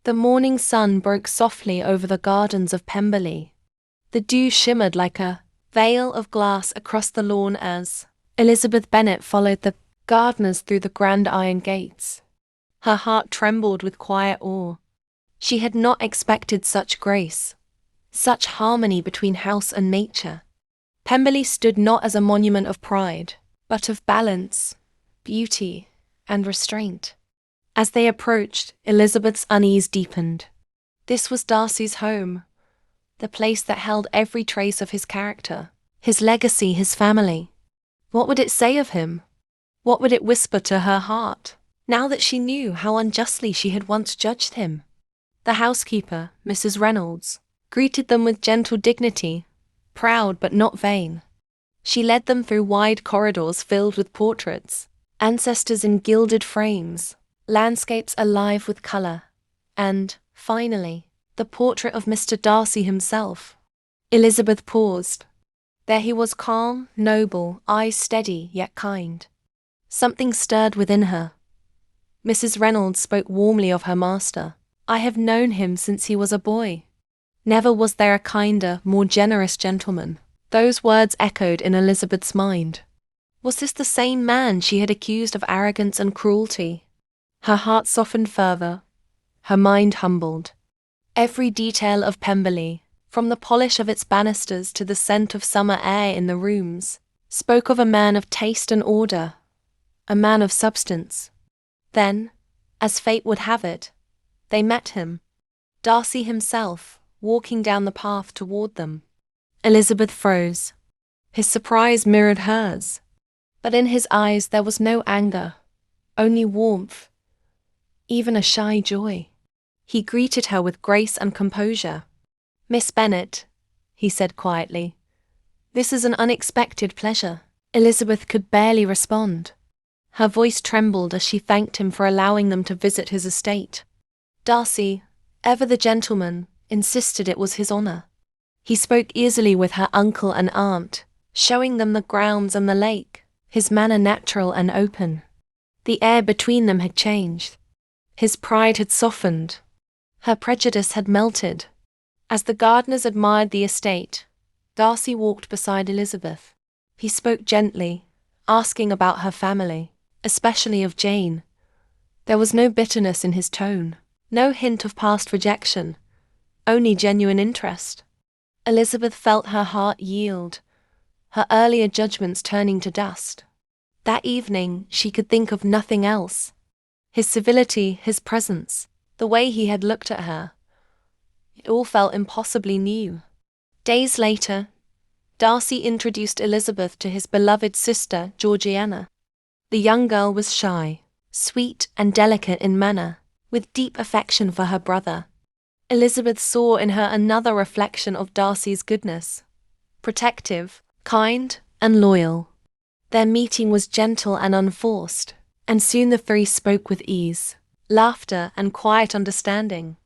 The morning sun broke softly over the gardens of Pemberley. The dew shimmered like a veil of glass across the lawn as Elizabeth Bennet followed the gardeners through the grand iron gates. Her heart trembled with quiet awe. She had not expected such grace, such harmony between house and nature. Pemberley stood not as a monument of pride, but of balance, beauty, and restraint. As they approached, Elizabeth's unease deepened. This was Darcy's home, the place that held every trace of his character, his legacy, his family. What would it say of him? What would it whisper to her heart, now that she knew how unjustly she had once judged him? The housekeeper, Mrs. Reynolds, greeted them with gentle dignity, proud but not vain. She led them through wide corridors filled with portraits, ancestors in gilded frames, landscapes alive with colour, and, finally, the portrait of Mr. Darcy himself. Elizabeth paused. There he was, calm, noble, eyes steady yet kind. Something stirred within her. Mrs. Reynolds spoke warmly of her master. "I have known him since he was a boy. Never was there a kinder, more generous gentleman." Those words echoed in Elizabeth's mind. Was this the same man she had accused of arrogance and cruelty? Her heart softened further, her mind humbled. Every detail of Pemberley, from the polish of its banisters to the scent of summer air in the rooms, spoke of a man of taste and order, a man of substance. Then, as fate would have it, they met him, Darcy himself, walking down the path toward them. Elizabeth froze. His surprise mirrored hers, but in his eyes there was no anger, only warmth, even a shy joy. He greeted her with grace and composure. "Miss Bennet," he said quietly, "this is an unexpected pleasure." Elizabeth could barely respond. Her voice trembled as she thanked him for allowing them to visit his estate. Darcy, ever the gentleman, insisted it was his honour. He spoke easily with her uncle and aunt, showing them the grounds and the lake, his manner natural and open. The air between them had changed. His pride had softened. Her prejudice had melted. As the gardeners admired the estate, Darcy walked beside Elizabeth. He spoke gently, asking about her family, especially of Jane. There was no bitterness in his tone, no hint of past rejection, only genuine interest. Elizabeth felt her heart yield, her earlier judgments turning to dust. That evening she could think of nothing else. His civility, his presence, the way he had looked at her, it all felt impossibly new. Days later, Darcy introduced Elizabeth to his beloved sister, Georgiana. The young girl was shy, sweet and delicate in manner, with deep affection for her brother. Elizabeth saw in her another reflection of Darcy's goodness, protective, kind, and loyal. Their meeting was gentle and unforced, and soon the three spoke with ease, laughter, and quiet understanding.